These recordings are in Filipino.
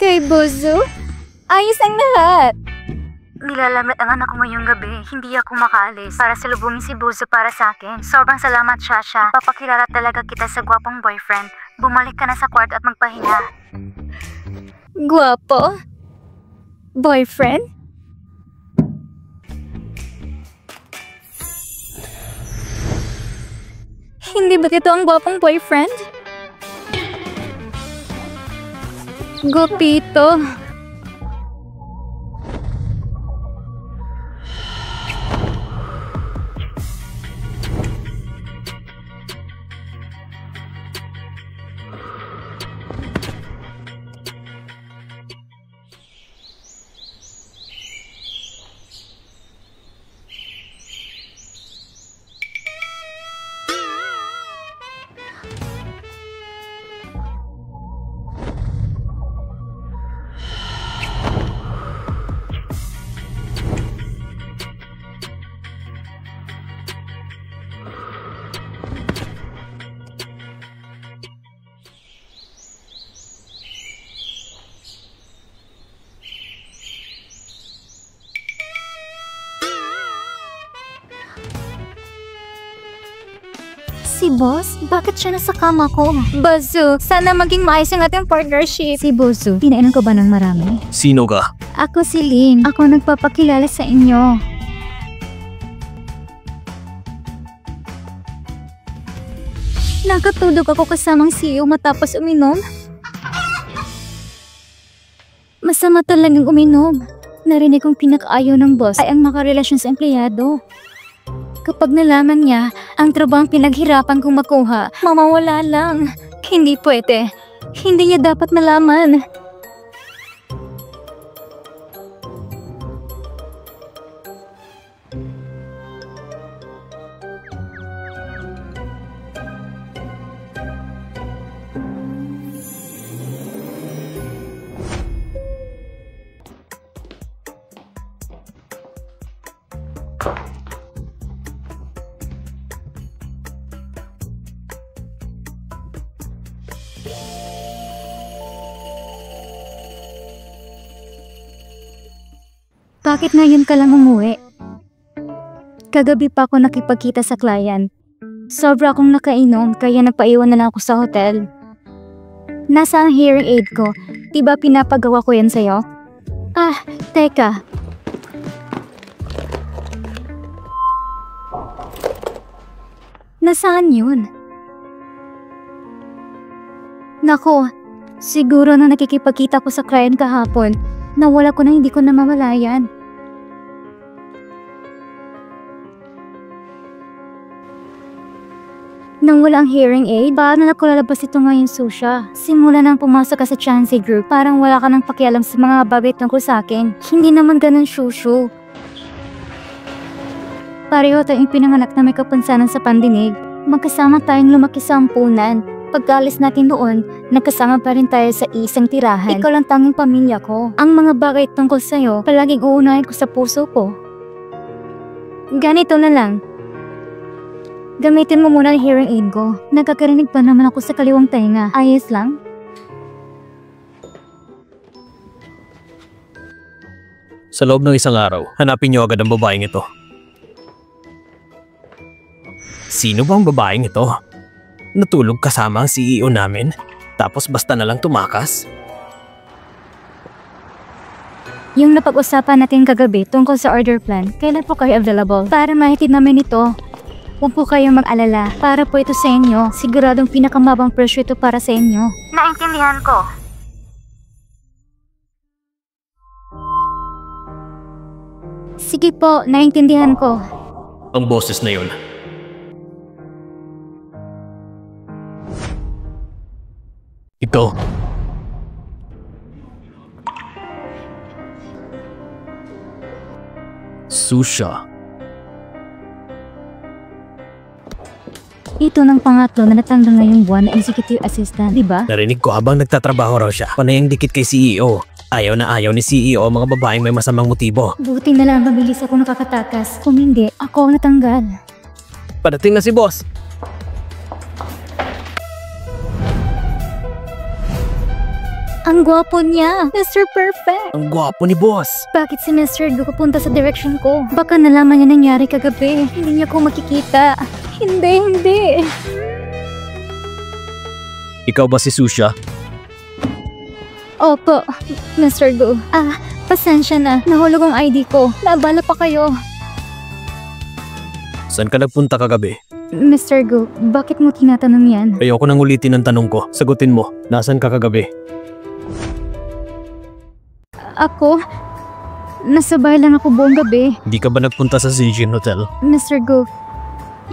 okay, Bozo? Ayos ang lahat. Nilalamit ang anak mo ngayong gabi. Hindi ako makaalis para salubungin si Bozo para sa akin. Sobrang salamat, Shasha. Papakilala talaga kita sa gwapong boyfriend. Bumalik ka na sa kwarto at magpahinga. Gwapo? Boyfriend? Hindi ba ito ang gwapong boyfriend? Gupito. Si Boss? Bakit siya nasa kama ko? Bozo, sana maging maayos ang ating partnership. Si Bozo, pinainom ko ba ng marami? Sino ka? Ako si Lynn. Ako nagpapakilala sa inyo. Nakatulog ako kasamang CEO matapos uminom. Masama talagang uminom. Narinig kong pinakaayaw ng boss ay ang makarelasyon sa empleyado. Kapag nalaman niya, ang trabahong pinaghirapan kong makuha, mamawala lang. Hindi pwede. Hindi niya dapat malaman. Bakit ngayon ka lang umuwi? Kagabi pa ako nakipagkita sa client. Sobra akong nakainom kaya nagpaiwan na lang ako sa hotel. Nasa ang hearing aid ko? Diba pinapagawa ko yan sa'yo? Ah, teka. Nasaan yun? Nako, siguro na nakikipagkita ko sa client kahapon, nawala ko na hindi ko namamalayan. Nang wala ang hearing aid, paano na lalabas ito ngayon, Susha? Simula nang pumasok ka sa Chansey Group, parang wala ka nang pakialam sa mga bagay tungkol sa akin. Hindi naman ganun, Shushu. Pareho tayong pinanganak na may kapansanan sa pandinig. Magkasama tayong lumaki sa ampunan. Pagkaalis natin doon, nagkasama pa rin tayo sa isang tirahan. Ikaw lang tanging pamilya ko. Ang mga bagay tungkol sa'yo, palaging uunahin ko sa puso ko. Ganito na lang. Gamitin mo muna ang hearing aid ko. Nagkakarinig pa naman ako sa kaliwang tenga. Ayos lang? Sa loob ng isang araw, hanapin niyo agad ang babaeng ito. Sino ba ang babaeng ito? Natulog kasama ang CEO namin, tapos basta na lang tumakas? Yung napag-usapan natin kagabi tungkol sa order plan, kailan po kayo available? Para mahitid namin ito. Huwag po kayong mag-alala. Para po ito sa inyo. Siguradong pinakamabang presyo ito para sa inyo. Naintindihan ko. Sige po, naintindihan ko. Ang boses na yun. Ito. Susha. Ito ng pangatlo na natanggal ngayong buwan na executive assistant, di ba? Narinig ko habang nagtatrabaho raw siya. Panay ang dikit kay CEO. Ayaw na ayaw ni CEO ang mga babaeng may masamang motibo. Buti na lang mabilis ako nakakatakas. Kung hindi, ako ang natanggal. Padating na si boss. Ang gwapo niya. Mr. Perfect. Ang gwapo ni boss. Bakit si Mr. Gu pupunta sa direction ko? Baka nalaman niya nangyari kagabi. Hindi niya ko makikita. Hindi. Ikaw ba si Susha? Opo, Mr. Gu. Pasensya na. Nahulog ang ID ko. Naabala pa kayo. Saan ka nagpunta kagabi? Mr. Gu, bakit mo tinatanong yan? Ayoko nang ulitin ang tanong ko. Sagutin mo. Nasaan ka kagabi? Ako? Nasa bahay lang ako buong gabi. Hindi ka ba nagpunta sa Zhejian Hotel? Mr. Gu,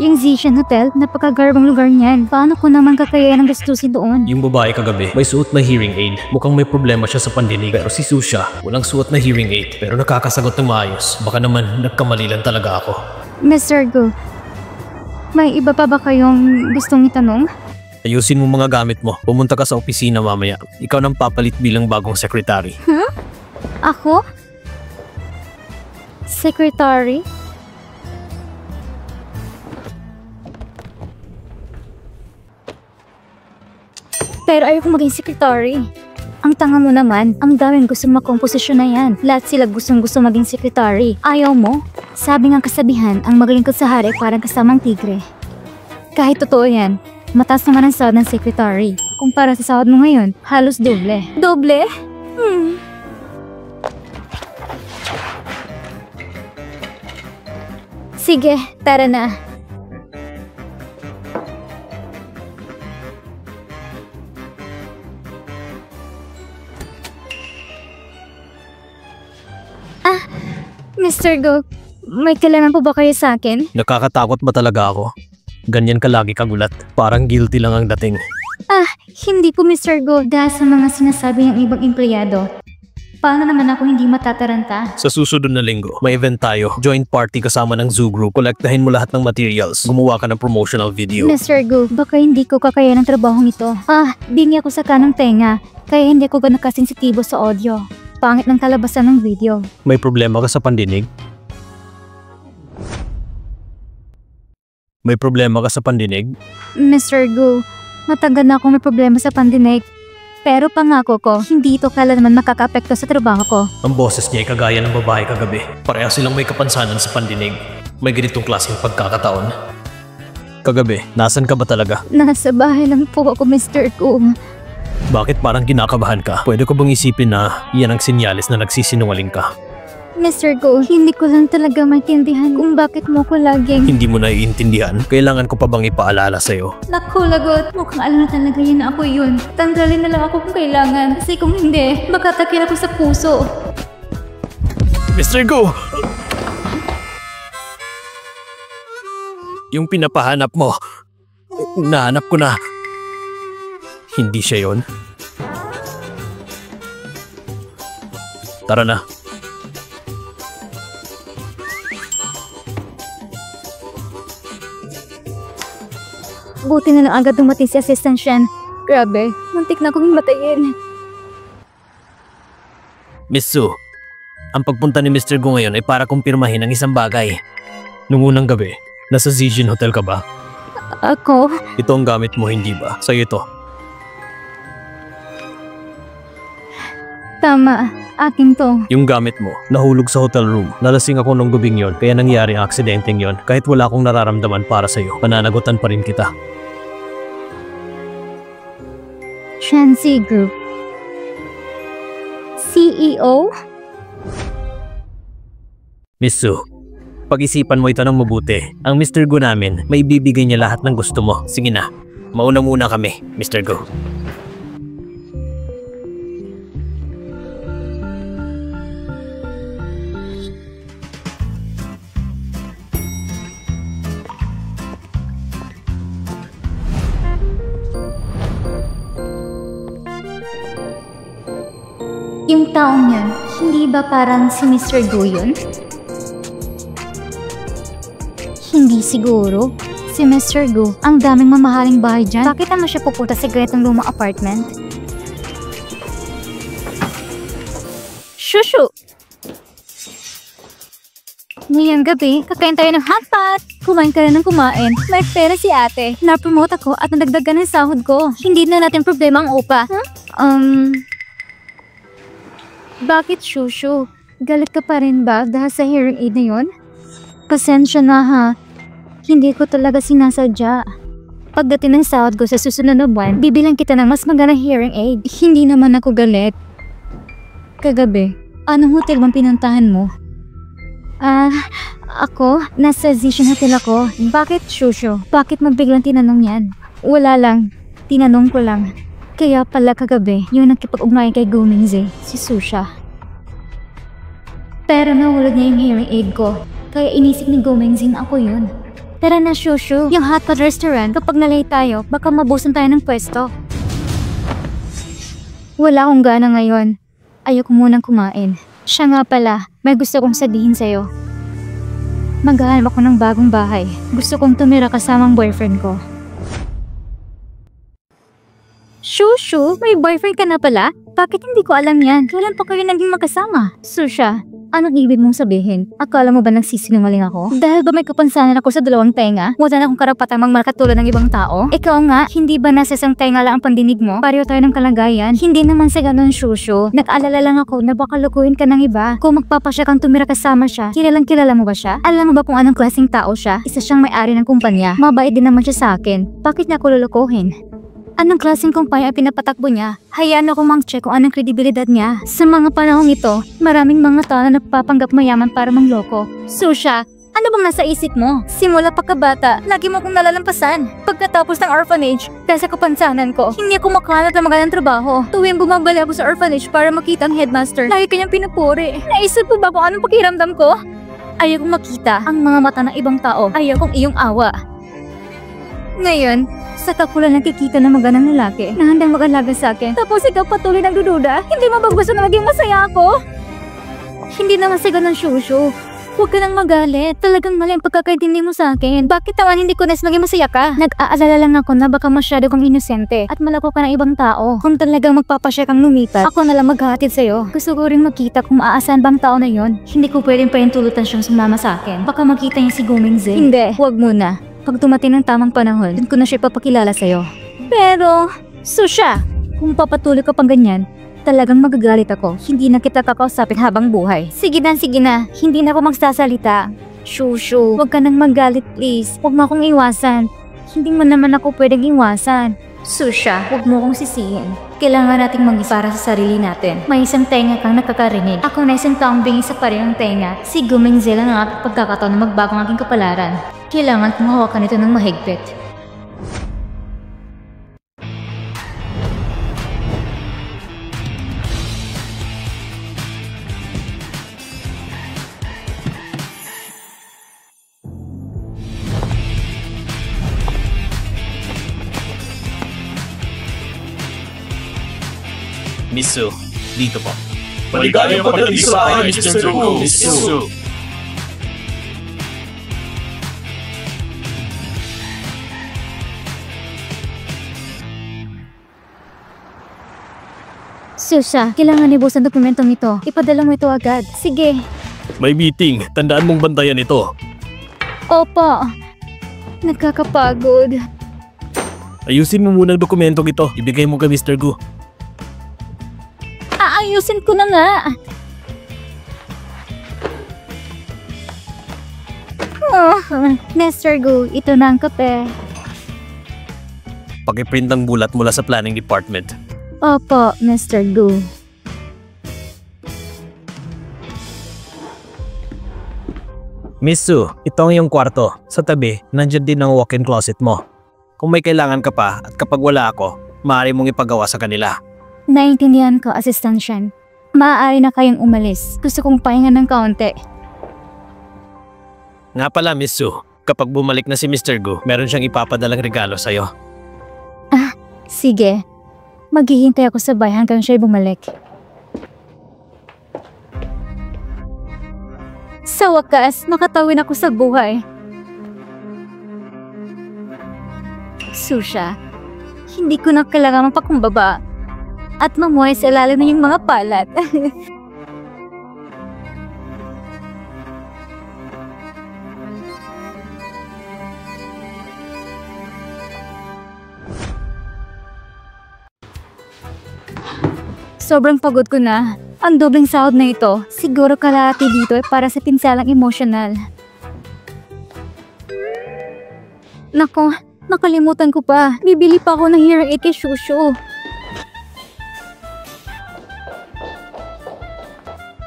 yung Zhejian Hotel, napakagarbang lugar niyan. Paano ko naman kakayanan ng gastusin doon? Yung babae kagabi, may suot na hearing aid. Mukhang may problema siya sa pandinig. Pero si Susha, walang suot na hearing aid. Pero nakakasagot ng maayos. Baka naman nagkamali lang talaga ako. Mr. Gu, may iba pa ba kayong gustong itanong? Ayusin mo mga gamit mo. Pumunta ka sa opisina mamaya. Ikaw nang papalit bilang bagong sekretary. Ako? Secretary? Pero ayoko maging secretary. Ang tanga mo naman, ang daming gustong makomposisyon na yan. Lahat sila gustong-gusto maging secretary. Ayaw mo? Sabi ng kasabihan, ang maglingkod sa hari parang kasamang tigre. Kahit totoo yan, mataas naman ang sahod ng secretary. Kumpara sa sahod mo ngayon, halos doble. Doble? Sige, tara na. Mr. Go, may kailangan po ba kayo sa akin? Nakakatakot ba talaga ako? Ganyan ka lagi kagulat. Parang guilty lang ang dating. Hindi po Mr. Go, dahil sa mga sinasabi ng ibang empleyado. Paano naman ako hindi matataranta? Sa susunod na linggo, may event tayo. Joint party kasama ng Zoo Group. Kolektahin mo lahat ng materials. Gumawa ka ng promotional video. Mr. Go, baka hindi ko kakaya ng trabahong ito. Bingi ako sa kanang tenga, kaya hindi ko ganun kasensitibo sa audio. Pangit ng kalabasan ng video. May problema ka sa pandinig? May problema ka sa pandinig? Mr. Gu, matagal na akong may problema sa pandinig. Pero pangako ko, hindi ito kailanman makaka-apekto sa trabaho ko. Ang boses niya ay kagaya ng babae kagabi. Pareha silang may kapansanan sa pandinig. May ganitong klaseng pagkakataon. Kagabi, nasan ka ba talaga? Nasa bahay lang po ako, Mr. Gu. Bakit parang kinakabahan ka? Pwede ko bang isipin na yan ang sinyalis na nagsisinungaling ka? Mr. Go, hindi ko lang talaga maintindihan kung bakit mo ko laging... Hindi mo naiintindihan? Kailangan ko pa bang ipaalala sa'yo? Naku, lagot. Mukhang alam na talaga yun na ako yun. Tanggalin na lang ako kung kailangan. Kasi kung hindi, baka takil ako sa puso. Mr. Go! Yung pinapahanap mo, nahanap ko na. Hindi siya yun. Tara na. Buti na lang agad dumating si Assistant Shen. Grabe, muntik na akong himatayin. Miss Su, ang pagpunta ni Mr. Go ngayon ay para kumpirmahin ang isang bagay. Nung unang gabi, nasa Zhejian Hotel ka ba? Ako? Ito ang gamit mo, hindi ba? Sa'yo ito. Tama, akin to. Yung gamit mo, nahulog sa hotel room. Nalasing ako nung gabing yon, kaya nangyari ang aksidenteng yon. Kahit wala akong nararamdaman para sa'yo, pananagutan pa rin kita. Shanxi Group CEO? Miss Su, pag-isipan mo ito ng mabuti. Ang Mr. Go namin, may bibigay niya lahat ng gusto mo. Sige na, mauna muna kami, Mr. Go. Yung taong yun, hindi ba parang si Mr. Go yun? Hindi siguro. Si Mr. Go, ang daming mamahaling bahay dyan. Bakit naman siya pupunta sa ganitong lumang apartment? Shushu! Ngayong gabi, kakain tayo ng hotpot. Kumain ka rin ng kumain. May pera si ate. Na-promote ako at nadagdagan ng sahod ko. Hindi na natin problema ang upa. Bakit, Shushu? Galit ka pa rin ba dahil sa hearing aid na yun? Pasensya na ha. Hindi ko talaga sinasadya. Pagdating ng sahod ko sa susunod na buwan, bibilang kita ng mas magandang hearing aid. Hindi naman ako galit. Kagabi, anong hotel bang pinuntahan mo? Ako? Nasa Zishan Hotel ako. Bakit, Shushu? Bakit mabiglang tinanong yan? Wala lang. Tinanong ko lang. Kaya pala kagabi, yung nakipag-ugnayan kay Gomingze, si Susha. Pero nahulog niya yung hearing aid ko. Kaya inisip ni Gomingze na ako yun. Tara na, Shushu. Yung hotpot restaurant, kapag nalay tayo, baka mabusan tayo ng pwesto. Wala akong gana ngayon. Ayoko munang kumain. Siya nga pala, may gusto kong sabihin sa'yo. Maghahanap ako ng bagong bahay. Gusto kong tumira kasamang boyfriend ko. Shushu, may boyfriend ka na pala? Bakit hindi ko alam yan? Kailan pa kayo naging magkasama? Susha, anong ibig mong sabihin? Akala mo ba nagsisinungaling ako? Dahil ba may kapansanan ako sa dalawang tenga? Wala na akong karapatang magmakatulad ng ibang tao? Ikaw nga, hindi ba nasa isang tenga lang ang pandinig mo? Pareho tayo ng kalagayan? Hindi naman sa ganun, Shushu. Nag-alala lang ako na baka lukuhin ka ng iba. Kung magpapasya kang tumira kasama siya, kilalang kilala mo ba siya? Alam mo ba kung anong klaseng tao siya? Isa siyang may-ari ng kumpanya. Mabait din naman siya sa akin. Bakit niya ako lulukuhin? Anong klaseng kumpanya ang pinapatakbo niya? Hayaan ako mang-check kung anong kredibilidad niya. Sa mga panahong ito, maraming mga tao na nagpapanggap mayaman para mangloko. Susha, ano bang nasa isip mo? Simula pagkabata, lagi mo akong nalalampasan. Pagkatapos ng orphanage, dahil sa kapansanan ko, hindi ako makahanap ng magandang trabaho. Tuwing bumabalik ako sa orphanage para makita ang headmaster, lagi kanyang pinupuri. Naisip mo ba kung anong pakiramdam ko? Ayaw kong makita ang mga mata ng ibang tao. Ayaw kong iyong awa. Ngayon, saka ko lang nakikita ng magandang lalaki na handang mag-alaga sa akin. Tapos ikaw patuloy nagdududa? Hindi mo ba gusto na maging masaya ako? Hindi naman sa ganun, Shushu. Huwag ka nang magalit. Talagang mali ang pagkakaintindi mo sa akin. Bakit naman hindi ko maging masaya ka? Nag-aalala lang ako na baka masyado kang inosente at malako ka ng ibang tao. Kung talagang magpapasya kang lumipat, ako na lang maghahatid sa'yo. Gusto ko rin makita kung maaasahan bang tao na yon. Hindi ko pwedeng pahintulutan siyang sumama sa akin. Baka makita niya si Gomingze. Hindi, huwag muna. Pag dumating ng tamang panahon, dun ko na siya ipapakilala sa'yo. Pero, Susha, kung papatuloy ka pang ganyan, talagang magagalit ako. Hindi na kita kakausapin habang buhay. Sige na, hindi na ako magsasalita. Shushu, huwag ka nang magalit please. Huwag mo akong iwasan. Hindi mo naman ako pwedeng iwasan. Susha, huwag mo akong sisihin. Kailangan nating mag-isa para sa sarili natin. May isang tenga kang nakakarinig. Ako na isang taong bingi sa parehong tenga. Si Gomingze lang ang aking pagkakataon na magbago ang aking kapalaran. Kailangan kong hawakan ito ng mahigpit. Miss Su, dito po. Maligayang pagdating sa akin, Mr. Gu, Miss Su. Susha, kailangan ibusan dokumentong ito. Ipadala mo ito agad. Sige. May meeting. Tandaan mong bantayan ito. Opo. Nakakapagod. Ayusin mo muna ang dokumentong ito. Ibigay mo kay Mr. Gu. Aayusin ko na nga. Oh, Mr. Gu, ito na ang kape. Pakiprint ang bulat mula sa planning department. Opo, Mr. Gu. Miss Su, ito ang iyong kwarto. Sa tabi, nandiyan din ang walk-in closet mo. Kung may kailangan ka pa at kapag wala ako, maaari mong ipagawa sa kanila. Naintindihan ko, Assistant Shen. Maaari na kayong umalis. Gusto kong pahinga ng kaunti. Nga pala, Miss Su, kapag bumalik na si Mr. Gu, meron siyang ipapadalang regalo sa'yo. Sige. Maghihintay ako sa bahay hanggang siya'y bumalik. Sa wakas, nakatawin ako sa buhay. Susha, hindi ko na kailangan magpakumbaba at mamuhay sa ilalim ng iyong mga palat. Sobrang pagod ko na. Ang dobleng sahod na ito, siguro kalahati dito ay para sa pinsalang emosyonal. Nako, nakalimutan ko pa. Bibili pa ako ng hearing aid kay Shushu.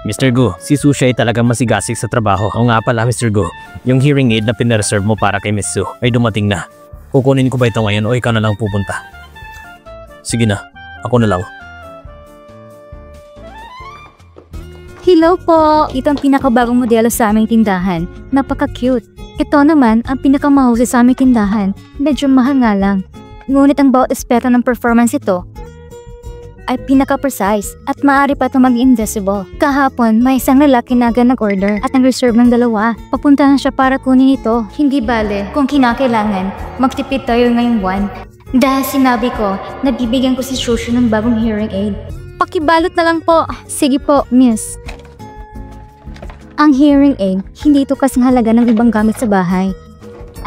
Mr. Gu, si Susha ay talagang masigasig sa trabaho. O nga pala, Mr. Gu, yung hearing aid na pinreserve mo para kay Miss Su ay dumating na. Kukunin ko ba ito ngayon o ikaw na lang pupunta? Sige na, ako na lang. Hello po! Ito ang pinakabagong modelo sa aming tindahan. Napaka-cute. Ito naman ang pinakamahusay sa aming tindahan. Medyo mahal nga lang. Ngunit ang bawat aspeto ng performance ito ay pinaka-precise at maaari pa ito mag-invisible. Kahapon, may isang lalaki na agad nag-order at nag-reserve ng 2. Papuntahan siya para kunin ito. Hindi bale, kung kinakailangan, magtipid tayo ngayong buwan. Dahil sinabi ko, nabibigyan ko si Shushu ng bagong hearing aid. Pakibalot na lang po. Sige po, miss. Ang hearing aid, hindi ito kasing halaga ng ibang gamit sa bahay.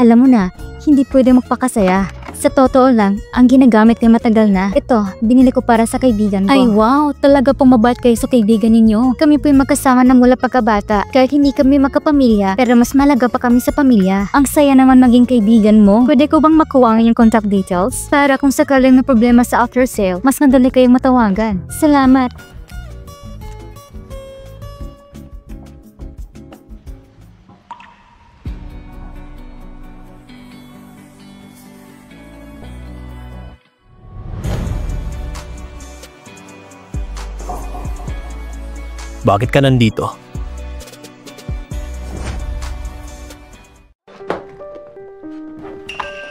Alam mo na, hindi pwede magpakasaya. Sa totoo lang, ang ginagamit ko matagal na. Ito, binili ko para sa kaibigan ko. Ay wow, talaga pong mabait kayo sa kaibigan ninyo. Kami po'y magkasama na mula pagkabata. Kahit hindi kami magkapamilya, pero mas malaga pa kami sa pamilya. Ang saya naman maging kaibigan mo. Pwede ko bang makuha ang iyong contact details? Para kung sakaling may problema sa after sale, mas madali kayong matawagan. Salamat. Bakit ka nandito?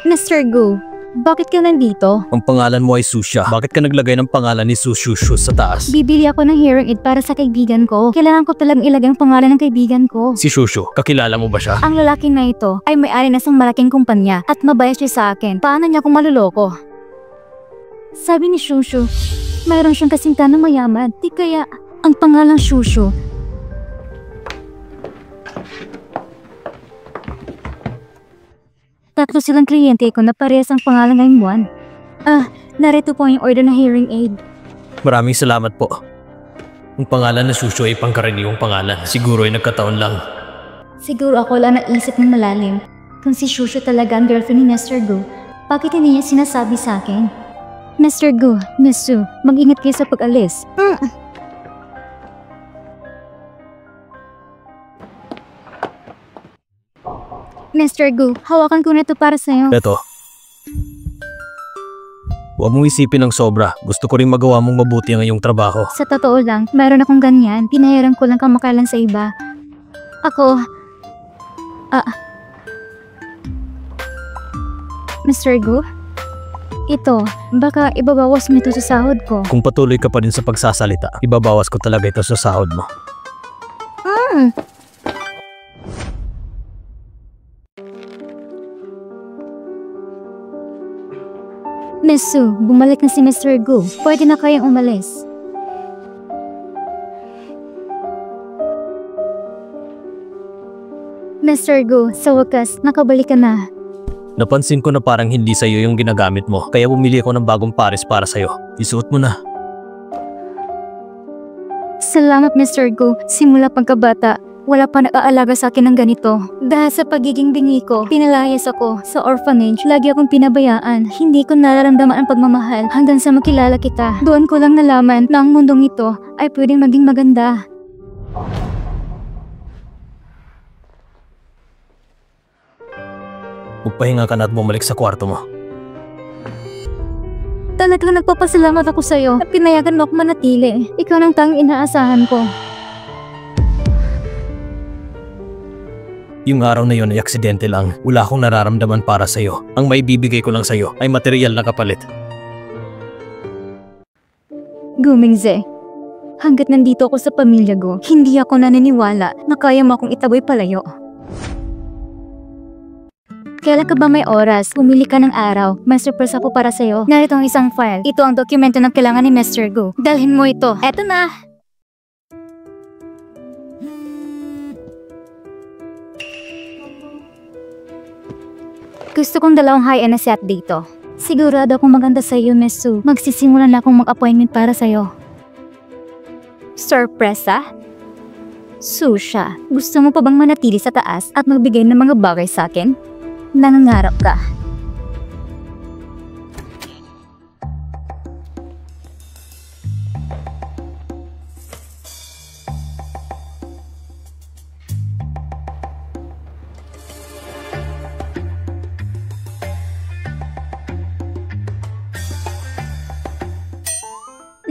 Mr. Gu, bakit ka nandito? Ang pangalan mo ay Susha. Bakit ka naglagay ng pangalan ni Shushu sa taas? Bibili ako ng hearing aid para sa kaibigan ko. Kailangan ko talagang ilagay ang pangalan ng kaibigan ko. Si Shushu, kakilala mo ba siya? Ang lalaki na ito ay may-ari na isang malaking kumpanya at mabait siya sa akin. Paano niya akong maluloko? Sabi ni Shushu, mayroon siyang kasinta na mayaman. Di kaya ang pangalang Shushu. Tatlo silang kliyente ko na parehas ang pangalan ngayong buwan. Narito po yung order ng hearing aid. Maraming salamat po. Ang pangalan na Shushu ay pangkaraniwang pangalan. Siguro ay nagkataon lang. Siguro ako lang naisip ng malalim. Kung si Shushu talaga ang girlfriend ni Mr. Gu, bakit hindi niya sinasabi sa akin? Mr. Gu, Miss Su, mag-ingat kayo sa pag-alis. Mr. Gu, hawakan ko na ito para sa'yo. Eto. Huwag mong isipin ng sobra. Gusto ko rin magawa mong mabuti ang iyong trabaho. Sa totoo lang, meron akong ganyan. Pinahiram ko lang kamakalan sa iba. Ako... Mr. Gu? Ito, baka ibabawas mo ito sa sahod ko. Kung patuloy ka pa rin sa pagsasalita, ibabawas ko talaga ito sa sahod mo. Miss Su, bumalik na si Mr. Gu. Pwede na kayang umalis. Mr. Gu, sa wakas, nakabalik ka na. Napansin ko na parang hindi sa'yo yung ginagamit mo, kaya bumili ako ng bagong pares para sa'yo. Isuot mo na. Salamat, Mr. Gu. Simula pagkabata, wala pa nag-aalaga sa akin ng ganito. Dahil sa pagiging bingi ko, pinalayas ako. Sa orphanage, lagi akong pinabayaan. Hindi ko nararamdaman ang pagmamahal hanggang sa makilala kita. Doon ko lang nalaman na ang mundong ito ay pwedeng maging maganda. Magpahinga ka na at bumalik sa kwarto mo. Talagang nagpapasalamat ako sa'yo na pinayagan mo ako manatili. Ikaw nang tanging inaasahan ko. Yung araw na yun ay aksidente lang. Wala akong nararamdaman para sa'yo. Ang maibibigay ko lang sa'yo ay material na kapalit. Gumingze, hanggat nandito ako sa pamilya ko, hindi ako naniniwala na kaya mo akong itaboy palayo. Kailan ka ba may oras? Pumili ka ng araw. May surprise ako para sa'yo. Narito ang isang file. Ito ang dokumento na kailangan ni Mr. Gu. Dalhin mo ito. Eto na! Gusto kong dalawang high-end na set dito. Sigurado akong maganda sa iyo, Miss Su. Magsisimula na akong mag-appointment para sa iyo. Sorpresa? Susha, gusto mo pa bang manatili sa taas at magbigay ng mga bagay sa akin? Nangangarap ka.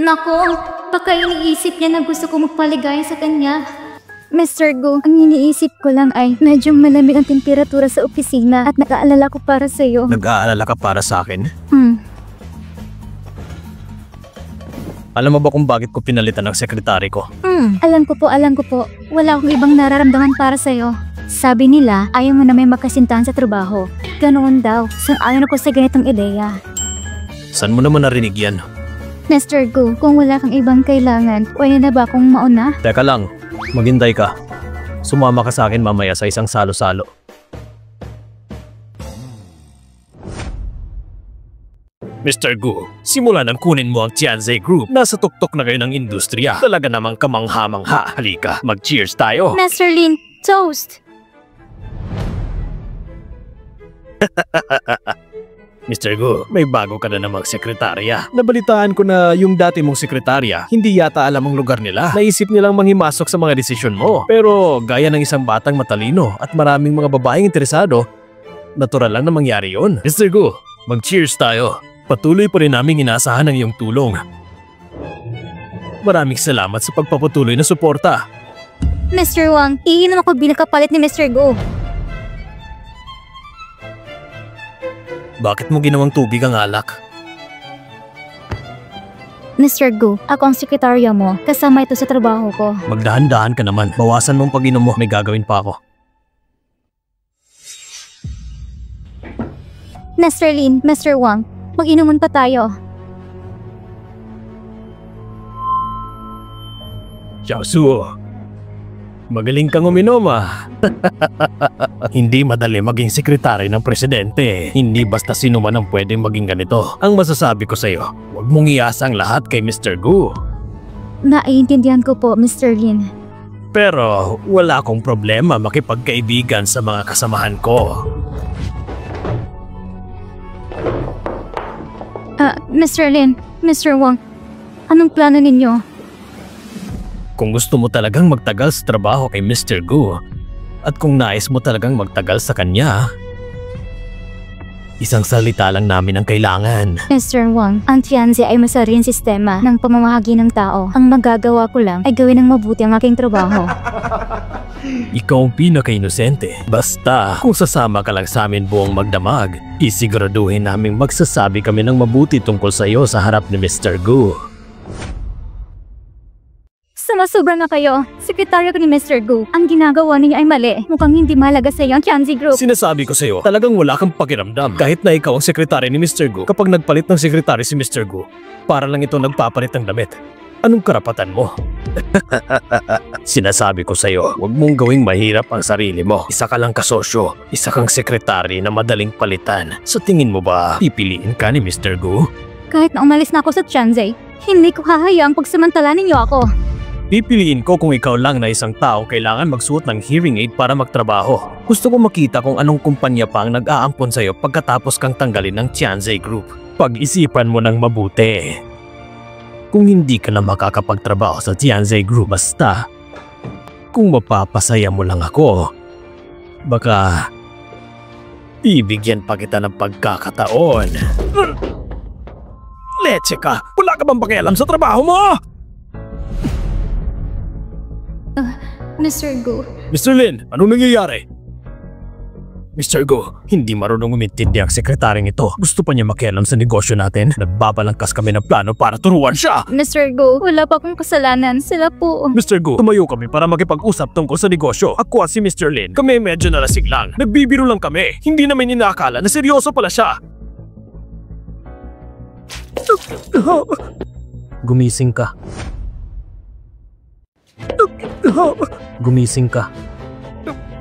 Nako, baka iniisip niya na gusto ko magpaligaya sa kanya. Mr. Go, ang iniisip ko lang ay medyo malamig ang temperatura sa opisina at nag-aalala ko para sa'yo. Nag-aalala ka para sa akin? Alam mo ba kung bakit ko pinalitan ng sekretary ko? Alam ko po. Wala akong ibang nararamdaman para sa'yo. Sabi nila, ayaw mo na may makasintahan sa trabaho. Ganoon daw, sang-ayon ako sa ganitong ideya. Saan mo naman narinig yan? Mr. Go, kung wala kang ibang kailangan, pwede na ba akong mauna? Teka lang, maghintay ka. Sumama ka sa akin mamaya sa isang salo-salo. Mr. Gu, simula nang kunin mo ang Tianze Group, nasa tuktok na kayo ng industriya. Talaga namang kamangha-mangha. Halika, mag-cheers tayo. Mr. Lin, toast! Mr. Gu, may bago ka na namang sekretarya. Nabalitaan ko na yung dati mong sekretarya, hindi yata alam ang lugar nila. Naisip nilang manghimasok sa mga desisyon mo. Pero gaya ng isang batang matalino at maraming mga babaeng interesado, natural lang na mangyari yun. Mr. Gu, mag-cheers tayo. Patuloy pa rin naming inaasahan ang iyong tulong. Maraming salamat sa pagpapatuloy na suporta. Mr. Wang, iinom ako bilang kapalit ni Mr. Go. Bakit mo ginawang tubig ang alak? Mr. Go, ako ang sekretarya mo. Kasama ito sa trabaho ko. Magdahan-dahan ka naman. Bawasan mong pag-inom mo. May gagawin pa ako. Mr. Lin, Mr. Wang, mag-inuman pa tayo. Xiaosu, magaling kang uminom ah. Hindi madali maging sekretary ng presidente. Hindi basta sino man ang pwedeng maging ganito. Ang masasabi ko sa iyo, huwag mong iasa ang lahat kay Mr. Gu. Naiintindihan ko po, Mr. Lin. Pero wala akong problema makipagkaibigan sa mga kasamahan ko. Mr. Lin, Mr. Wang, anong plano ninyo? Kung gusto mo talagang magtagal sa trabaho kay Mr. Gu, at kung nais mo talagang magtagal sa kanya, isang salita lang namin ang kailangan. Mr. Wang, ang Tianze ay masariling sistema ng pamamahagi ng tao. Ang magagawa ko lang ay gawin ng mabuti ang aking trabaho. Ikaw ang pinaka-inosente. Basta, kung sasama ka lang sa amin buong magdamag, isiguraduhin naming magsasabi kami ng mabuti tungkol sa iyo sa harap ni Mr. Gu. Sumasobra na kayo. Sekretaryo ko ni Mr. Gu. Ang ginagawa niya ay mali. Mukhang hindi mahalaga sa iyo ang Tianze Group. Sinasabi ko sa iyo, talagang wala kang pakiramdam. Kahit na ikaw ang sekretary ni Mr. Gu, kapag nagpalit ng sekretary si Mr. Gu, para lang ito nagpapalit ng damit. Anong karapatan mo? Sinasabi ko sa iyo, huwag mong gawing mahirap ang sarili mo. Isa ka lang kasosyo, isa kang sekretary na madaling palitan. Sa tingin mo ba, pipiliin ka ni Mr. Gu? Kahit na umalis na ako sa Tianze, hindi ko hahayaang pagsamantala ninyo ako. Pipiliin ko kung ikaw lang na isang tao kailangan magsuot ng hearing aid para magtrabaho. Gusto ko makita kung anong kumpanya pa ang nag-aampon sa iyo pagkatapos kang tanggalin ng Tianze Group. Pag-isipan mo ng mabuti. Kung hindi ka na makakapagtrabaho sa Tianze Group, basta kung mapapasaya mo lang ako, baka ibigyan pa kita ng pagkakataon. Leche ka! Wala ka bang pakialam sa trabaho mo? Mr. Gu. Mr. Lin, anong nangyayari? Mr. Gu, hindi marunong umintindi ang sekretaryeng ito. Gusto pa niya makialam sa negosyo natin. Nagbabalangkas kami ng plano para turuan siya. Mr. Gu, wala pa akong kasalanan. Sila po. Mr. Gu, tumayo kami para makipag-usap tungkol sa negosyo. Ako at si Mr. Lin, kami medyo nalasing lang. Nagbibiro lang kami. Hindi namin inaakala na seryoso pala siya. Gumising ka. Gumising ka.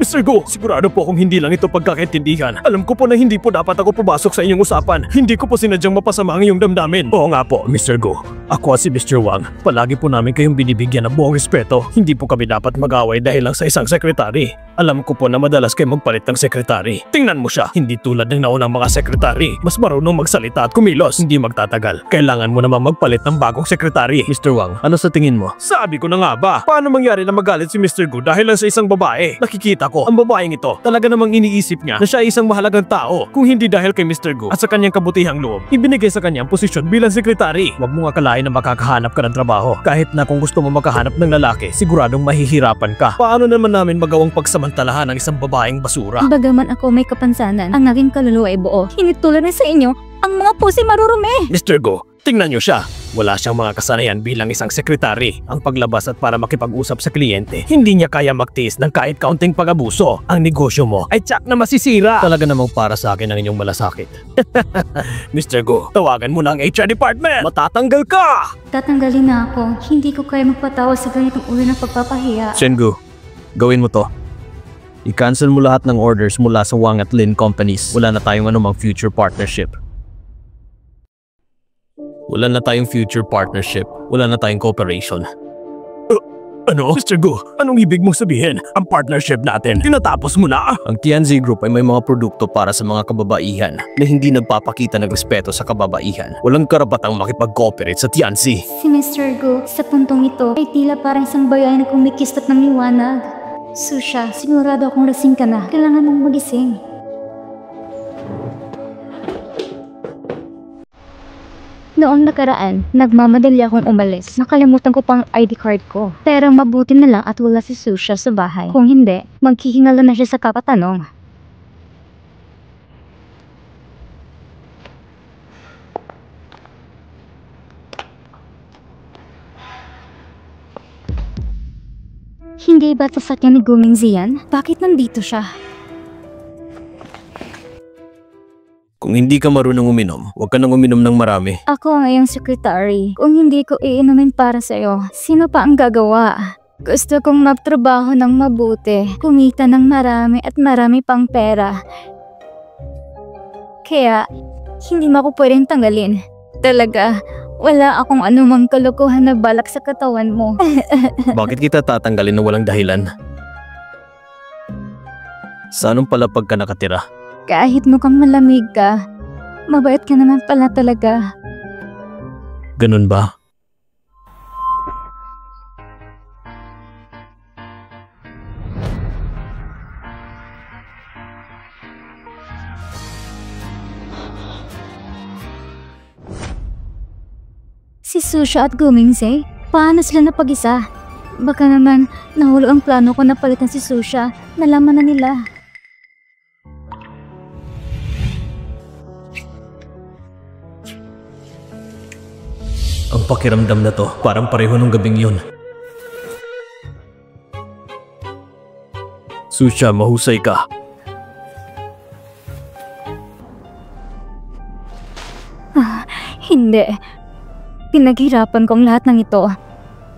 Mr. Gu, sigurado po kung hindi lang ito pagkakaintindihan. Alam ko po na hindi po dapat ako pumasok sa inyong usapan. Hindi ko po sinadyang mapasama ang iyong damdamin. Oo nga po, Mr. Gu. Ako si Mr. Wang. Palagi po namin kayong binibigyan ng buong respeto. Hindi po kami dapat mag-away dahil lang sa isang sekretary. Alam ko po na madalas kayo magpalit ng sekretary. Tingnan mo siya, hindi tulad ng naunang mga sekretary. Mas marunong magsalita at kumilos, hindi magtatagal. Kailangan mo naman magpalit ng bagong sekretary. Mr. Wang, ano sa tingin mo? Sabi ko na nga ba, paano mangyari na magalit si Mr. Gu dahil lang sa isang babae? Nakikita ko, ang babaeng ito, talaga namang iniisip niya na siya ay isang mahalagang tao. Kung hindi dahil kay Mr. Gu at sa kanyang kabutihang loob, ibinigay sa kanyang posisyon bilang sekretary. Huwag mo akalain na makakahanap ka ng trabaho. Kahit na kung gusto mo makahanap ng lalaki, siguradong mahihirapan ka. Paano naman namin magawang pagsamantalahan ng isang babaeng basura? Bagaman ako may kapansanan, ang aking kaluluwa ay buo. Hindi tulad na sa inyo, ang mga pusi marurumi. Mr. Go, tingnan niyo siya. Wala siyang mga kasanayan bilang isang sekretary. Ang paglabas at para makipag-usap sa kliyente, hindi niya kaya magtiis ng kahit kaunting pag-abuso. Ang negosyo mo ay tsak na masisira. Talaga namang para sa akin ang inyong malasakit. Mr. Go, tawagan mo na ang HR department. Matatanggal ka! Tatanggalin na ako. Hindi ko kaya magpatawa sa ganitong uri ng pagpapahiya. Shengu, gawin mo to. I-cancel mo lahat ng orders mula sa Wang at Lin companies. Wala na tayong anumang future partnership. Wala na tayong future partnership. Wala na tayong cooperation. Ano? Mr. Gu, anong ibig mong sabihin? Ang partnership natin, tinatapos mo na? Ang Tianzi Group ay may mga produkto para sa mga kababaihan na hindi nagpapakita ng respeto sa kababaihan. Walang karapatang makipag-cooperate sa Tianzi. Si Mr. Gu, sa puntong ito, ay tila parang isang bayan na kumikistat ng liwanag. Susha, sigurado akong lasing ka na. Kailangan mong magising. Noong nakaraan, nagmamadali akong umalis. Nakalimutan ko pang ID card ko. Pero mabuti na lang at wala si Susha sa bahay. Kung hindi, maghihingala na siya sa kapatanong. Hindi ba sasakyan ni Gumingzi yan? Bakit nandito siya? Kung hindi ka marunong uminom, huwag ka nang uminom ng marami. Ako ang iyong secretary. Kung hindi ko iinumin para sa'yo, sino pa ang gagawa? Gusto kong magtrabaho ng mabuti, kumita ng marami at marami pang pera. Kaya, hindi mo ako pwedeng tanggalin. Talaga, wala akong anumang kalokohan na balak sa katawan mo. Bakit kita tatanggalin na walang dahilan? Sa anong palapag ka nakatira? Kahit mukhang malamig ka, mabait ka naman pala talaga. Ganun ba? Si Susha at Gumingzi, paano sila napag-isa? Baka naman nahulog ang plano ko na palitan si Susha, nalaman na nila. Ang pakiramdam na to, parang pareho nung gabing yun. Susha, mahusay ka. Hindi. Pinaghirapan ko ang lahat ng ito.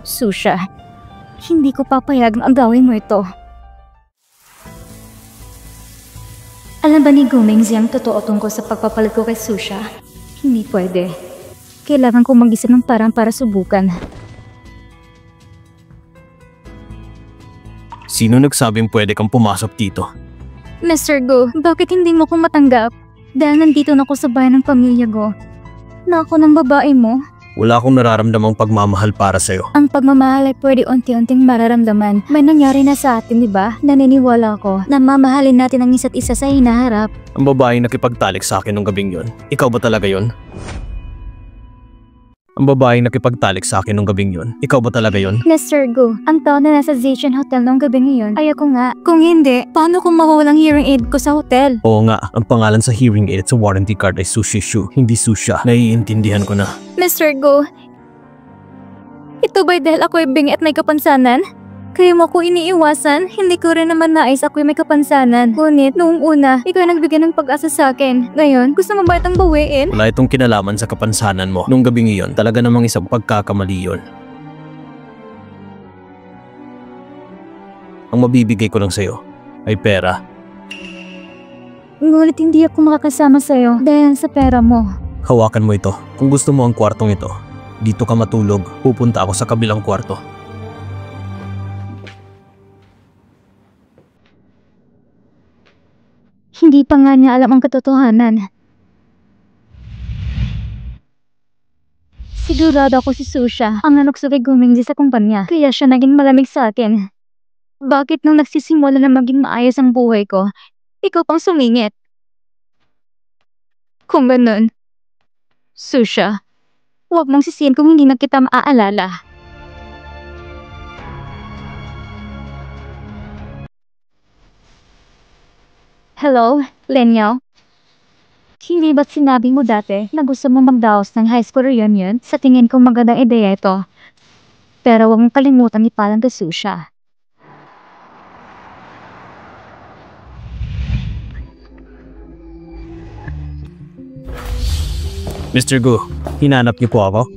Susha, hindi ko papayag na agawin mo ito. Alam ba ni Gumingzi ang totoo tungkol sa pagpapalit ko kay Susha? Hindi pwede. Kailangan kong mag-isip ng parang para subukan. Sino nagsabing pwede kang pumasok dito? Mr. Go, bakit hindi mo ko matanggap? Dahil nandito na ako sa bayan ng pamilya ko. Na ako ng babae mo. Wala akong nararamdamang pagmamahal para sa'yo. Ang pagmamahal ay pwede unti-unting mararamdaman. May nangyari na sa atin, di ba? Naniniwala ko na mamahalin natin ang isa't isa sa hinaharap. Ang babaeng nakipagtalik sa akin nung gabing yun, ikaw ba talaga yun? Ang babaeng nakipagtalik sa akin nung gabing yun, ikaw ba talaga yun? Mr. Go, ang tao na nasa Zation Hotel nung gabi ngayon, ayoko nga. Kung hindi, paano kung mawawalang hearing aid ko sa hotel? Oo nga, ang pangalan sa hearing aid sa warranty card ay Sushi Shu, hindi Susha. Naiintindihan ko na. Mr. Go, ito ba'y dahil ako'y bingi at may kapansanan? Kaya mo ako iniiwasan, hindi ko rin naman nais ako'y may kapansanan. Ngunit, noong una, ikaw ay nagbigay ng pag-asa sa akin. Ngayon, gusto mo ba itong bawiin? Wala itong kinalaman sa kapansanan mo. Nung gabing iyon, talaga namang isang pagkakamali yun. Ang mabibigay ko lang sa'yo ay pera. Ngunit hindi ako makakasama sa'yo dahil sa pera mo. Hawakan mo ito. Kung gusto mo ang kwartong ito, Dito ka matulog. Pupunta ako sa kabilang kwarto. Hindi pa nga niya alam ang katotohanan. Sigurado ako si Susha ang nanuksok kay Gumingji sa kumpanya, kaya siya naging malamig sa akin. Bakit nung nagsisimula na maging maayos ang buhay ko, ikaw pang sumingit? Kung ganun, Susha, huwag mong sisihin kung hindi na kita maaalala. Hello, Lenyao? Hindi ba't sinabi mo dati na gusto mo magdaos ng high school reunion? Sa tingin ko magandang ideya ito. Pero huwag mong kalimutan ipalang kay Susha. Mr. Gu, hinanap niyo po ako?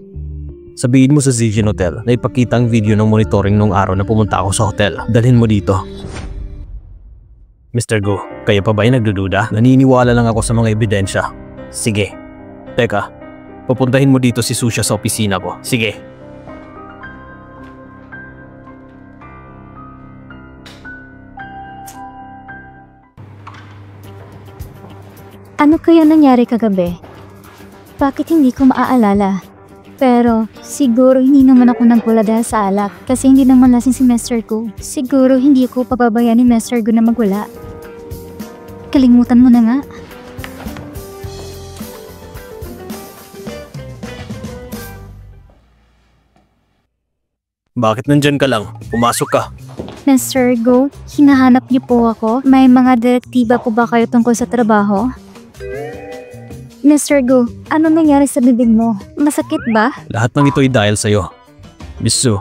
Sabihin mo sa Zijin Hotel na ipakita ang video ng monitoring nung araw na pumunta ako sa hotel. Dalhin mo dito. Mr. Gu, kaya pa ba yung nagdududa? Naniniwala lang ako sa mga ebidensya. Sige. Teka, pupuntahin mo dito si Susha sa opisina ko. Sige. Ano kaya nangyari kagabi? Bakit hindi ko maaalala? Pero siguro hindi naman ako nagwala dahil sa alak kasi hindi naman lasing si Mr. Gu. Siguro hindi ko pababayaan ni Mr. Gu na magwala. Kalimutan mo na nga. Bakit nandyan ka lang? Pumasok ka. Mr. Gu, hinahanap niyo po ako? May mga direktiba po ba kayo tungkol sa trabaho? Mr. Gu, ano nangyari sa bibig mo? Masakit ba? Lahat ng ito'y dahil sa'yo. Miss Su,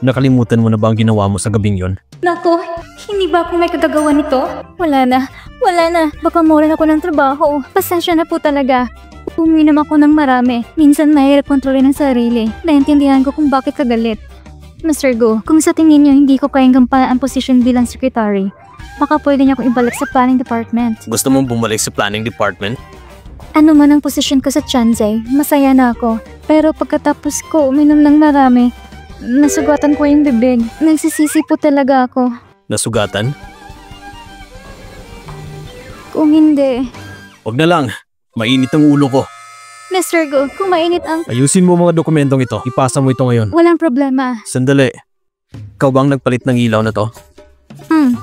nakalimutan mo na ba ang ginawa mo sa gabing yon? Nako, hindi ba ako may kagagawa nito? Wala na. Baka mawalan ako ng trabaho. Pasensya na po talaga. Uminom ako ng marami. Minsan mahirap kontrolin ang sarili. Naintindihan ko kung bakit kagalit. Mr. Gu, kung sa tingin niyo hindi ko kayang gampanan ang posisyon bilang secretary, baka pwede niyo akong ibalik sa planning department. Gusto mong bumalik sa planning department? Ano man ang posisyon ko sa Chanzay, masaya na ako. Pero pagkatapos ko uminom ng marami, nasugatan ko yung bibig. Nagsisisi po talaga ako. Nasugatan? Kung hindi... Huwag na lang. Mainit ang ulo ko. Mr. Gu, kung mainit ang... Ayusin mo mga dokumentong ito. Ipasa mo ito ngayon. Walang problema. Sandali. Ikaw ba ang nagpalit ng ilaw na to?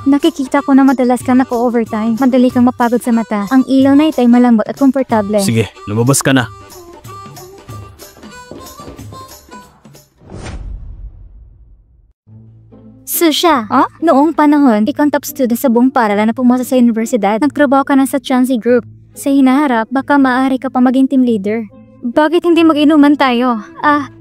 Nakikita ko na madalas kang nako-overtime. Madali kang mapagod sa mata. Ang ilaw na ito ay malambot at komportable. Sige, lumabas ka na. Susha, noong panahon, ikaw ang top student sa buong paaralan na pumasok sa universidad. Nagtrabaho ka na sa Chansi Group. Sa hinaharap, baka maaari ka pa maging team leader. Bakit hindi mag-inuman tayo?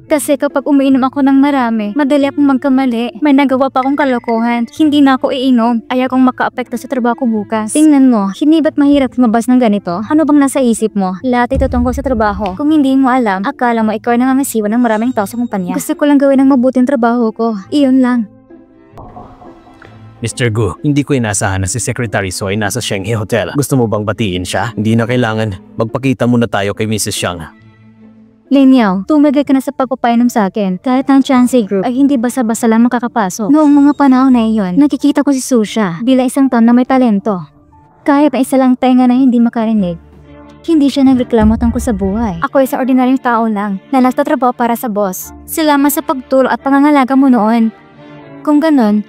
Kasi kapag umiinom ako ng marami, madali akong magkamali. May nagawa pa akong kalokohan. Hindi na ako iinom. Ayaw kong maka-apekto sa trabaho ko bukas. Tingnan mo, hindi ba't mahirap lumabas ng ganito? Ano bang nasa isip mo? Lahat ito tungkol sa trabaho. Kung hindi mo alam, akala mo ikaw nangangasiwa ng maraming tao sa kumpanya. Gusto ko lang gawin ang mabuting trabaho ko. Iyon lang. Mr. Gu, hindi ko inasahan na si Secretary So ay nasa Shenghe Hotel. Gusto mo bang batiin siya? Hindi na kailangan. Magpakita muna tayo kay Mrs. Xiang. Lenyao, tumigil ka na sa pagpapainom sa akin. Kahit ang Chansi Group ay hindi basa-basa lang makakapasok. Noong mga panahon na iyon, nakikita ko si Susha bilang isang taon na may talento. Kahit na isa lang tenga na hindi makarinig, hindi siya nagreklamo tungkol sa buhay. Ako ay isang ordinaryong tao lang na nagtatrabaho para sa boss. Salamat sa pagtulong at pangangalaga mo noon. Kung ganun,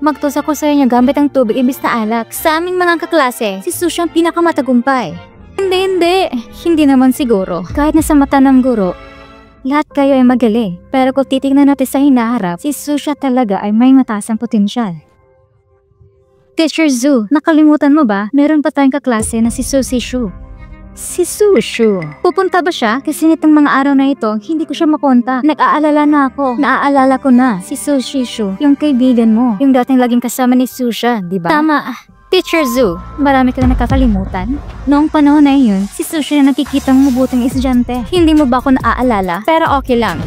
magtos ako sa inyo gamit ang tubig imbis na alak. Sa aming mga kaklase, si Susha ang pinakamatagumpay. Hindi naman siguro. Kahit nasa mata ng guro, lahat kayo ay magaling. Pero kung titignan natin sa hinaharap, si Susha talaga ay may mataas ang potensyal. Teacher Zu, nakalimutan mo ba? Meron pa tayong kaklase na si Susi Shu. Si Sushu. Pupunta ba siya? Kasi nitong mga araw na ito, hindi ko siya makontak. Nag-aalala na ako. Naaalala ko na si Susi Shu, yung kaibigan mo. Yung dating laging kasama ni Susha, di ba? Tama. Teacher Zu, marami ka na nakakalimutan. Noong panahon na iyon, si Susha na nakikitang mabuting estudyante. Hindi mo ba ako naaalala? Pero okay lang.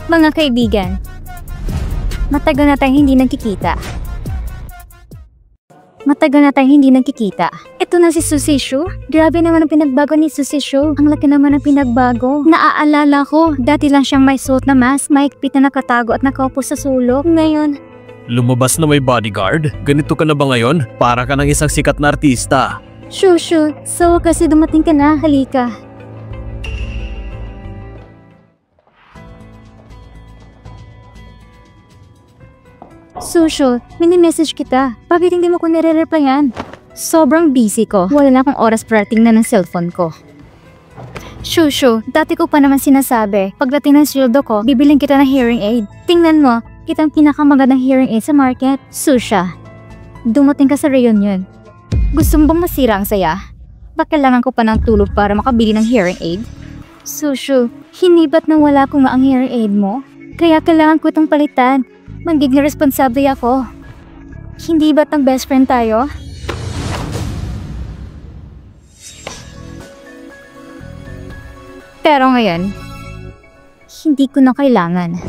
Mga kaibigan, matagal na tayong hindi nagkikita. Matagal na tayong hindi nagkikita. Ito na si Susishu. Grabe naman ang pinagbago ni Susishu. Ang laki naman ang pinagbago. Naaalala ko, dati lang siyang may suot na mask, maikpit na nakatago at nakaupo sa sulok. Ngayon, Lumabas na may bodyguard? Ganito ka na ba ngayon? Para ka ng isang sikat na artista. Shushu, sa wakas dumating ka na. Halika. Sushu, mini-message kita. Bakit hindi mo ko nire-replyan? Sobrang busy ko. Wala na akong oras para tingnan ng cellphone ko. Shushu, dati ko pa naman sinasabi, pagdating ng sweldo ko, bibiling kita ng hearing aid. Tingnan mo, kitang pinakamagandang hearing aid sa market. Susha, dumating ka sa reunion. Gusto mo bang masira ang saya? Baka kailangan ko pa ng tulog para makabili ng hearing aid? Sushu, hindi ba't nang wala ko nga ang hearing aid mo? Kaya kailangan ko itong palitan. Magiging responsable ako. Hindi ba't ang best friend tayo? Pero ngayon, hindi ko na kailangan.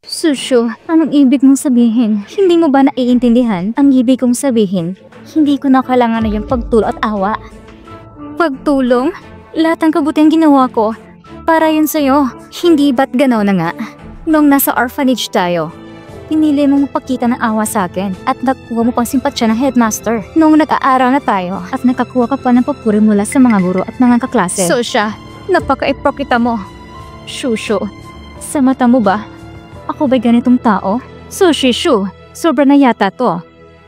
Sushu, anong ibig mong sabihin? Hindi mo ba naiintindihan ang ibig kong sabihin? Hindi ko na kailangan na yung pagtulong at awa. Pagtulong? Lahat ng kabutihan ginawa ko para yun sa'yo. Hindi ba't ganaw na nga? Noong nasa orphanage tayo, pinili mong magpakita ng awa sa akin at nakuha mo pang simpatsya ng headmaster. Noong nag-aaral na tayo at nakakuha ka pa ng papuri mula sa mga guro at mga kaklase. So siya, napaka-iprokita mo. Shushu, sa mata mo ba? Ako ba'y ganitong tao? Sushishu, sobra na yata to.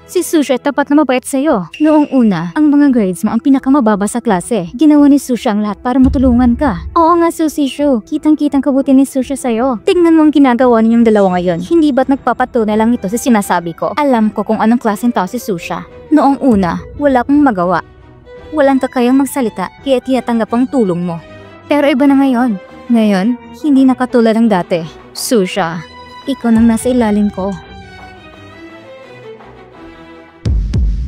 Si Susha tapat na mabait sa'yo. Noong una, ang mga grades mo ang pinakamababa sa klase. Ginawa ni Susha ang lahat para matulungan ka. Oo nga, Sushishu. Kitang-kitang kabuti ni Susha sa'yo. Tingnan mo ang ginagawa ninyong dalawa ngayon. Hindi ba't nagpapatunay lang ito sa sinasabi ko? Alam ko kung anong klaseng tao si Susha. Noong una, wala akong magawa. Walang kakayang magsalita, kaya tinatanggap ang tulong mo. Pero iba na ngayon. Ngayon, hindi na katulad ng dati. Susha, ikaw nang nasa ilalim ko.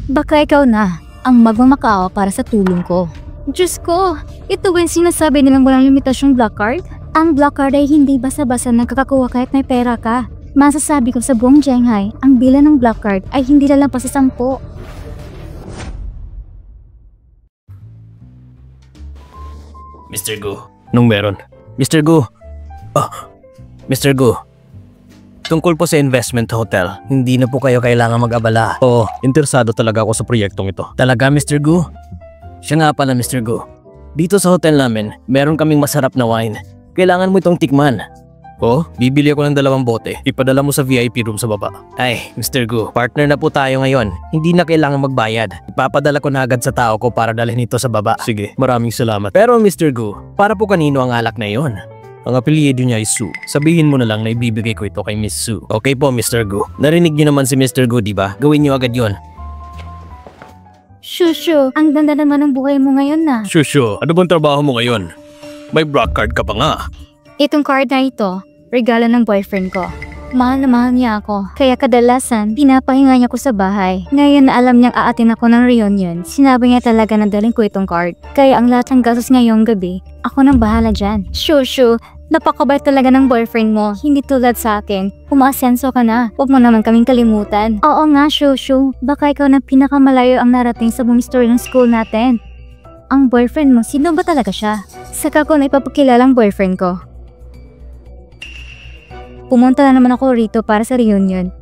Baka ikaw na ang magmamakaawa para sa tulong ko. Diyos ko, ito ba yung sinasabi nilang walang limitasyong black card? Ang black card ay hindi basa-basa nagkakakuha kahit may pera ka. Masasabi ko sa buong Shanghai, ang bilang ng black card ay hindi lalampas sa 10. Mr. Gu. Nung meron? Mr. Gu. Mr. Gu. Tungkol po sa investment hotel, hindi na po kayo kailangan mag-abala. Oo, interesado talaga ako sa proyektong ito. Talaga, Mr. Gu? Siya nga pala, Mr. Gu. Dito sa hotel namin, meron kaming masarap na wine. Kailangan mo itong tikman. Oh, bibili ako ng 2 bote. Ipadala mo sa VIP room sa baba. Ay, Mr. Gu, partner na po tayo ngayon. Hindi na kailangan magbayad. Ipapadala ko na agad sa tao ko para dalhin ito sa baba. Sige, maraming salamat. Pero Mr. Gu, para po kanino ang alak na iyon? Ang apelyido niya ay Su. Sabihin mo na lang na ibibigay ko ito kay Miss Su. Okay po, Mr. Gu. Narinig niyo naman si Mr. Gu, di ba? Gawin niyo agad yon. Shushu, ang ganda naman ng buhay mo ngayon na. Shushu, ano bang trabaho mo ngayon? May black card ka pa nga. Itong card na ito, regalo ng boyfriend ko. Mahal na mahal niya ako. Kaya kadalasan, pinapahinga niya ko sa bahay. Ngayon na alam niyang aatin ako ng reunion, sinabi niya talaga na dalhin ko itong card. Kaya ang lahat ng gastos ngayong gabi, ako nang bahala dyan. Shushu, napakabait talaga ng boyfriend mo. Hindi tulad sa akin. Umaasenso ka na. Huwag mo naman kaming kalimutan. Oo nga, Shushu. Baka ikaw na pinakamalayo ang narating sa buong story ng school natin. Ang boyfriend mo, sino ba talaga siya? Saka ko na ipapakilala ang boyfriend ko. Pumunta na naman ako rito para sa reunion.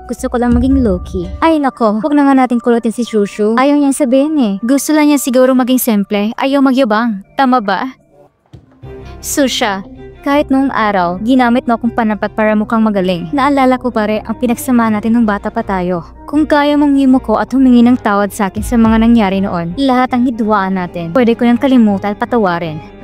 Gusto ko lang maging low-key. Ay nako, huwag na nga natin kulutin si Shushu. Ayaw niyang sabihin eh. Gusto lang niya siguro maging simple. Ayaw magyabang. Tama ba? Susha, kahit noong araw, ginamit mo akong panampat para mukhang magaling. Naalala ko pare ang pinagsama natin nung bata pa tayo. Kung kaya mong himo ko at humingi ng tawad sa akin sa mga nangyari noon, lahat ang hidwaan natin, pwede ko nang kalimutan at patawarin.